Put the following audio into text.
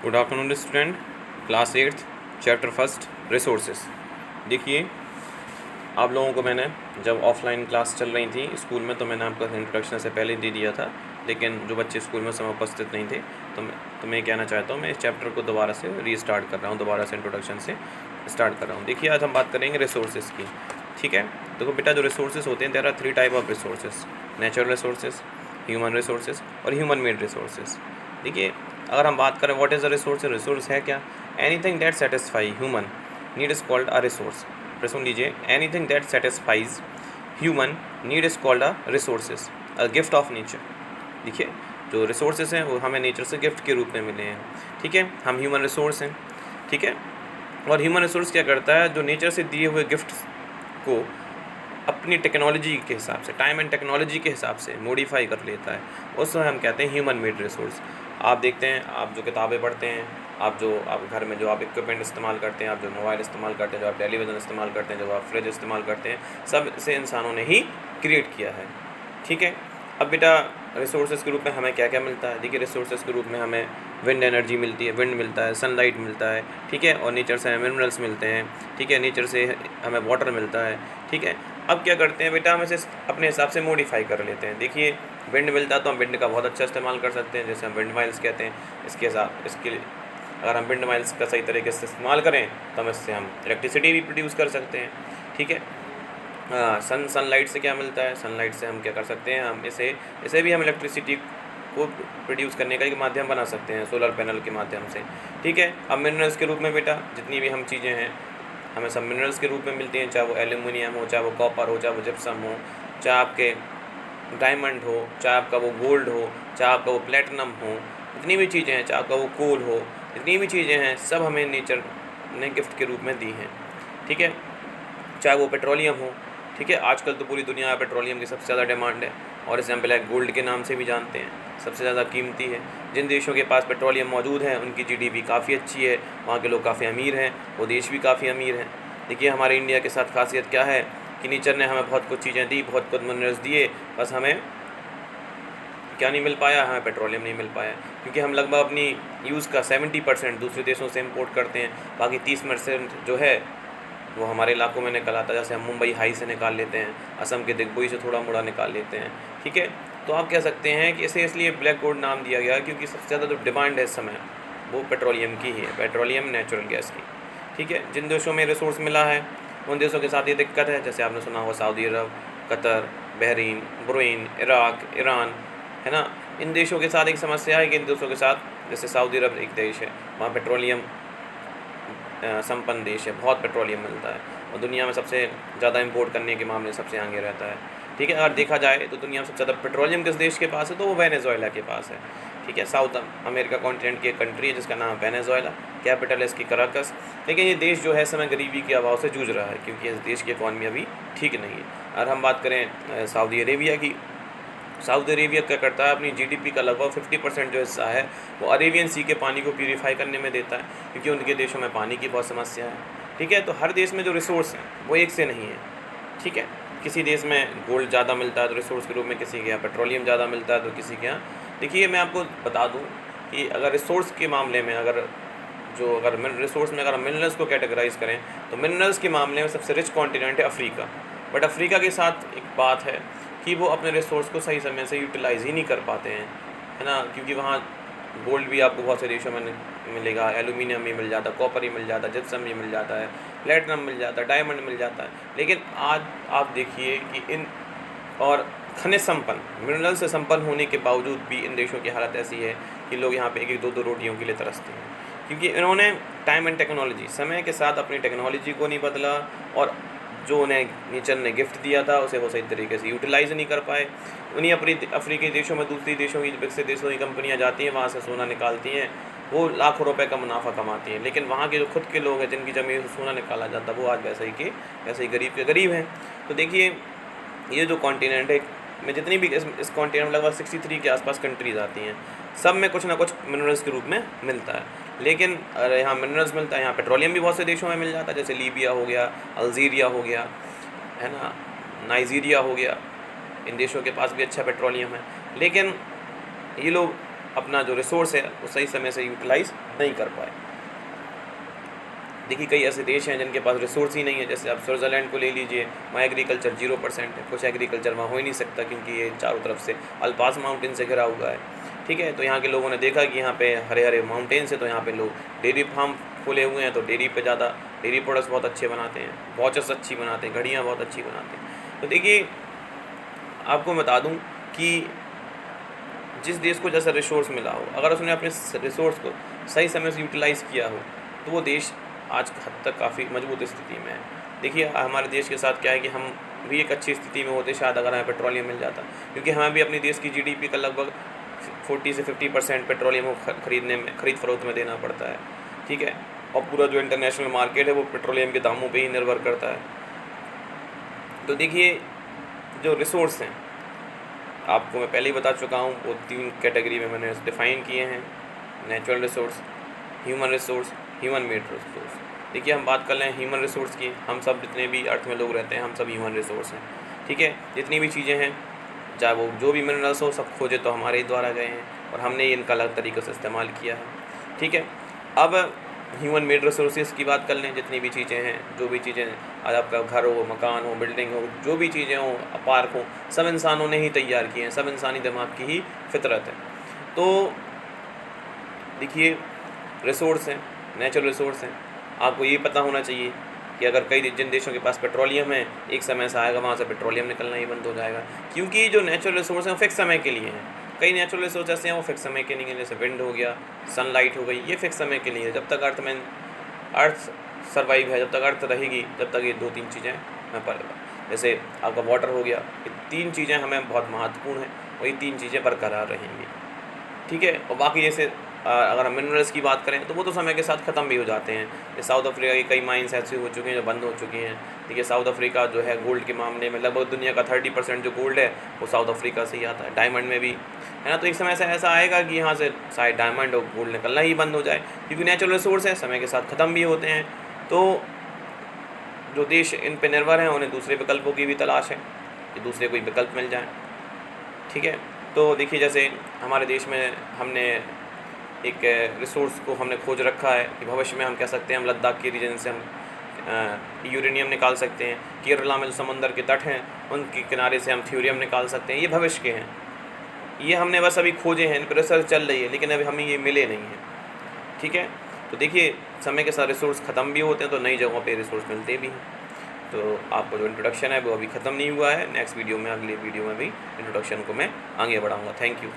Good afternoon student, class 8th chapter first resources. देखिए, आप लोगों को मैंने जब ऑफलाइन क्लास चल रही थी स्कूल में तो मैंने आपका इंट्रोडक्शन से पहले दे दिया था, लेकिन जो बच्चे स्कूल में समय उपस्थित नहीं थे तो मैं कहना चाहता हूँ, मैं इस चैप्टर को दोबारा से रीस्टार्ट कर रहा हूँ, दोबारा से इंट्रोडक्शन से स्टार्ट कर रहा हूँ। देखिए, आज हम बात करेंगे रिसोर्सेज की। ठीक है, देखो बेटा, जो रिसोर्सेज होते हैं there are 3 type of resources: natural resources, human resources और ह्यूमन मेड रिसोर्सेज। देखिए, अगर हम बात करें what is a resource, resource है क्या? Anything that satisfy human need is called a resource. फिर सुन लीजिए, anything that satisfies human need is called a resources, a gift of nature. देखिए, जो रिसोर्सेज हैं वो हमें नेचर से गिफ्ट के रूप में मिले हैं। ठीक है, हम ह्यूमन रिसोर्स हैं। ठीक है, और ह्यूमन रिसोर्स क्या करता है, जो नेचर से दिए हुए गिफ्ट को अपनी टेक्नोलॉजी के हिसाब से, टाइम एंड टेक्नोलॉजी के हिसाब से मॉडिफाई कर लेता है, उसको हम कहते हैं ह्यूमन मेड रिसोर्स। आप देखते हैं, आप जो किताबें पढ़ते हैं, आप घर में जो आप इक्विपमेंट इस्तेमाल करते हैं, आप जो मोबाइल इस्तेमाल करते हैं, जो आप टेलीविज़न इस्तेमाल करते हैं, जो आप फ्रिज इस्तेमाल करते हैं, सब से इंसानों ने ही क्रिएट किया है। ठीक है, अब बेटा, रिसोर्सेज के रूप में हमें क्या क्या मिलता है? देखिए, रिसोर्सेज के रूप में हमें विंड एनर्जी मिलती है, विंड मिलता है, सनलाइट मिलता है। ठीक है, और नेचर से हमें मिनरल्स मिलते हैं। ठीक है, नेचर से हमें वाटर मिलता है। ठीक है, अब क्या करते हैं बेटा, हम इसे अपने हिसाब से मॉडिफाई कर लेते हैं। देखिए, विंड मिलता है तो हम विंड का बहुत अच्छा इस्तेमाल कर सकते हैं, जैसे हम विंड माइल्स कहते हैं। इसके लिए अगर हम विंड माइल्स का सही तरीके से इस्तेमाल करें तो इससे हम इलेक्ट्रिसिटी भी प्रोड्यूस कर सकते हैं। ठीक है, सनलाइट से क्या मिलता है? सनलाइट से हम क्या कर सकते हैं, हम इसे भी हम इलेक्ट्रिसिटी को प्रोड्यूस करने का एक माध्यम बना सकते हैं, सोलर पैनल के माध्यम से। ठीक है, अब मिनरल्स के रूप में बेटा, जितनी भी हम चीज़ें हैं हमें सब मिनरल्स के रूप में मिलती हैं, चाहे वो एल्यूमिनियम हो, चाहे वो कॉपर हो, चाहे वो जिप्सम हो, चाहे आपके डायमंड हो, चाहे आपका वो गोल्ड हो, चाहे आपका वो प्लेटिनम हो, जितनी भी चीज़ें हैं, चाहे आपका वो कोल हो, जितनी भी चीज़ें हैं सब हमें नेचर ने गिफ्ट के रूप में दी हैं। ठीक है, चाहे वो पेट्रोलियम हो। ठीक है, आजकल तो पूरी दुनिया में पेट्रोलियम की सबसे ज़्यादा डिमांड है, और इसे हम ब्लैक गोल्ड के नाम से भी जानते हैं, सबसे ज़्यादा कीमती है। जिन देशों के पास पेट्रोलियम मौजूद है उनकी जीडीपी काफ़ी अच्छी है, वहाँ के लोग काफ़ी अमीर हैं, वो देश भी काफ़ी अमीर हैं। देखिए, हमारे इंडिया के साथ खासियत क्या है कि नेचर ने हमें बहुत कुछ चीज़ें दी, बहुत कुछ मिनरल्स दिए, बस हमें क्या नहीं मिल पाया, हमें पेट्रोलियम नहीं मिल पाया, क्योंकि हम लगभग अपनी यूज़ का 70% दूसरे देशों से इम्पोर्ट करते हैं। बाकी 30% जो है वो हमारे इलाकों में निकल आता है, जैसे हम मुंबई हाई से निकाल लेते हैं, असम के दिग्बोई से थोड़ा मोड़ा निकाल लेते हैं। ठीक है, तो आप कह सकते हैं कि इसे इसलिए ब्लैक गोल्ड नाम दिया गया क्योंकि सबसे ज़्यादा जो डिमांड है इस समय वो पेट्रोलियम की ही है, पेट्रोलियम नेचुरल गैस की। ठीक है, जिन देशों में रिसोर्स मिला है उन देशों के साथ ये दिक्कत है, जैसे आपने सुना होगा सऊदी अरब, Qatar, Bahrain, Buren, Iraq, Iran, है ना। इन देशों के साथ एक समस्या है कि इन देशों के साथ, जैसे सऊदी अरब एक देश है, वहाँ पेट्रोलियम संपन्न देश है, बहुत पेट्रोलियम मिलता है और दुनिया में सबसे ज़्यादा इंपोर्ट करने के मामले सबसे आगे रहता है। ठीक है, अगर देखा जाए तो दुनिया में सबसे ज़्यादा पेट्रोलियम किस देश के पास है, तो वो वेनेजुएला के पास है। ठीक है, साउथ अमेरिका कॉन्टिनेंट की एक कंट्री है जिसका नाम है वेनेजुएला, कैपिटल है इसकी कराकस। लेकिन ये देश जो है इस समय गरीबी के अभाव से जूझ रहा है, क्योंकि इस देश की इकॉनमी अभी ठीक नहीं है। अगर हम बात करें सऊदी अरेबिया की, सऊदी अरेबिया क्या करता है, अपनी जीडीपी का लगभग 50% जो हिस्सा है वो अरेबियन सी के पानी को प्यूरीफाई करने में देता है, क्योंकि उनके देशों में पानी की बहुत समस्या है। ठीक है, तो हर देश में जो रिसोर्स हैं वो एक से नहीं है। ठीक है, किसी देश में गोल्ड ज़्यादा मिलता है तो रिसोर्स के रूप में, किसी के यहाँ पेट्रोलियम ज़्यादा मिलता है तो किसी के यहाँ। देखिए, मैं आपको बता दूँ कि अगर रिसोर्स के मामले में, अगर रिसोर्स में अगर हम मिनरल्स को कैटेगराइज़ करें तो मिनरल्स के मामले में सबसे रिच कॉन्टिनेंट है अफ्रीका। बट अफ्रीका के साथ एक बात है कि वो अपने रिसोर्स को सही समय से यूटिलाइज़ ही नहीं कर पाते हैं, है ना, क्योंकि वहाँ गोल्ड भी आपको बहुत से देशों में मिलेगा, एल्यूमिनियम भी मिल जाता है, कॉपर ही मिल जाता है, जिप्सम भी मिल जाता है, प्लेटिनम मिल जाता है, डायमंड मिल जाता है। लेकिन आज आप देखिए कि इन और खनिज संपन्न, मिनरल से संपन्न होने के बावजूद भी इन देशों की हालत ऐसी है कि लोग यहाँ पे एक एक दो दो रोटियों के लिए तरसते हैं, क्योंकि इन्होंने टाइम एंड टेक्नोलॉजी, समय के साथ अपनी टेक्नोलॉजी को नहीं बदला, और जो उन्हें नेचर ने गिफ्ट दिया था उसे वो सही तरीके से यूटिलाइज़ नहीं कर पाए। उन्हीं अफ्रीकी देशों में दूसरी देशों की, विकसित देशों की कंपनियाँ जाती हैं, वहाँ से सोना निकालती हैं, वो लाखों रुपए का मुनाफा कमाती हैं, लेकिन वहाँ के जो खुद के लोग हैं जिनकी ज़मीन से सोना निकाला जाता है वो आज वैसे ही गरीब के गरीब हैं। तो देखिए, ये जो कॉन्टिनेंट है में जितनी भी इस कॉन्टिनेंट में लगभग 63 के आसपास कंट्रीज़ आती हैं, सब में कुछ ना कुछ मिनरल्स के रूप में मिलता है। लेकिन यहाँ मिनरल्स मिलता है, यहाँ पेट्रोलियम भी बहुत से देशों में मिल जाता है, जैसे लीबिया हो गया, अल्जीरिया हो गया, है ना, नाइजीरिया हो गया, इन देशों के पास भी अच्छा पेट्रोलियम है। लेकिन ये लोग अपना जो रिसोर्स है वो सही समय से यूटिलाइज़ नहीं कर पाए। देखिए कई ऐसे देश हैं जिनके पास रिसोर्स ही नहीं है, जैसे आप स्विट्ज़रलैंड को ले लीजिए, वहाँ एग्रीकल्चर 0% है, कुछ एग्रीकल्चर वहाँ हो ही नहीं सकता क्योंकि ये चारों तरफ से अल्पास माउंटेन से घिरा हुआ है। ठीक है, तो यहाँ के लोगों ने देखा कि यहाँ पे हरे हरे माउंटेन्स है, तो यहाँ पे लोग डेयरी फार्म खोले हुए हैं, तो डेयरी पे ज़्यादा डेयरी प्रोडक्ट्स बहुत अच्छे बनाते हैं, वॉचेस अच्छी बनाते हैं, घड़ियाँ बहुत अच्छी बनाते हैं। तो देखिए आपको बता दूँ कि जिस देश को जैसा रिसोर्स मिला हो, अगर उसने अपने रिसोर्स को सही समय से यूटिलाइज़ किया हो, तो वो देश आज हद तक काफ़ी मजबूत स्थिति में है। देखिए हमारे देश के साथ क्या है कि हम भी एक अच्छी स्थिति में होते शायद अगर हमें पेट्रोलियम मिल जाता, क्योंकि हमें भी अपने देश की जीडीपी का लगभग 40 से 50% पेट्रोलियम को खरीद फरोख्त में देना पड़ता है। ठीक है, और पूरा जो इंटरनेशनल मार्केट है वो पेट्रोलियम के दामों पे ही निर्भर करता है। तो देखिए जो रिसोर्स हैं, आपको मैं पहले ही बता चुका हूँ, वो 3 कैटेगरी में मैंने डिफ़ाइन किए हैं: natural resource, human resource, human made resource. देखिए हम बात कर लें ह्यूमन रिसोर्स की, हम सब जितने भी अर्थ में लोग रहते हैं हम सब ह्यूमन रिसोर्स हैं। ठीक है, जितनी भी चीज़ें हैं, चाहे वो जो भी मिनरल्स हो, सब खोजे तो हमारे ही द्वारा गए हैं और हमने इनका अलग तरीक़े से इस्तेमाल किया है। ठीक है, अब ह्यूमन मेड रिसोर्सेज की बात कर लें, जितनी भी चीज़ें हैं, जो भी चीज़ें, आज आपका घर हो, मकान हो, बिल्डिंग हो, जो भी चीज़ें हों, पार्क हो, सब इंसानों ने ही तैयार किए हैं, सब इंसानी दिमाग की ही फितरत है। तो देखिए रिसोर्स हैं, नेचुरल रिसोर्स हैं, आपको ये पता होना चाहिए कि अगर जिन देशों के पास पेट्रोलियम है, एक समय ऐसा आएगा वहाँ से पेट्रोलियम निकलना ही बंद हो जाएगा, क्योंकि जो नेचुरल रिसोर्स हैं वो फिक्स समय के लिए हैं। कई नेचुरल रिसोर्स ऐसे हैं वो फिक्स समय के नहीं हैं, जैसे विंड हो गया, सनलाइट हो गई, ये फिक्स समय के लिए है। जब तक अर्थ सर्वाइव है, जब तक अर्थ रहेगी, जब तक ये 2-3 चीज़ें पर, जैसे आपका वाटर हो गया, ये 3 चीज़ें हमें बहुत महत्वपूर्ण हैं, वही 3 चीज़ें बरकरार रहेंगी। ठीक है, और बाकी जैसे अगर हम मिनरल्स की बात करें तो वो तो समय के साथ ख़त्म भी हो जाते हैं। ये साउथ अफ्रीका की कई माइंस ऐसी हो चुकी हैं जो बंद हो चुकी हैं। देखिए साउथ अफ्रीका जो है गोल्ड के मामले में, लगभग दुनिया का 30% जो गोल्ड है वो साउथ अफ्रीका से ही आता है, डायमंड में भी है ना। तो एक समय ऐसा आएगा कि यहाँ से शायद डायमंड और गोल्ड निकलना ही बंद हो जाए, क्योंकि नेचुरल रिसोर्स है, समय के साथ ख़त्म भी होते हैं। तो जो देश इन पर निर्भर हैं उन्हें दूसरे विकल्पों की भी तलाश है कि दूसरे कोई विकल्प मिल जाए। ठीक है, तो देखिए जैसे हमारे देश में हमने एक रिसोर्स को हमने खोज रखा है कि भविष्य में हम कह सकते हैं हम लद्दाख के रीजन से हम यूरेनियम निकाल सकते हैं, केरला में जो समंदर के तट हैं उनके किनारे से हम थ्योरियम निकाल सकते हैं। ये भविष्य के हैं, ये हमने बस अभी खोजे हैं, इन पर रिसर्च चल रही है, लेकिन अभी हमें ये मिले नहीं हैं। ठीक है, तो देखिए समय के साथ रिसोर्स ख़त्म भी होते हैं तो नई जगहों पे रिसोर्स मिलते भी हैं। तो आपको जो इंट्रोडक्शन है वो अभी ख़त्म नहीं हुआ है, नेक्स्ट वीडियो में, अगले वीडियो में भी इंट्रोडक्शन को मैं आगे बढ़ाऊँगा। Thank you.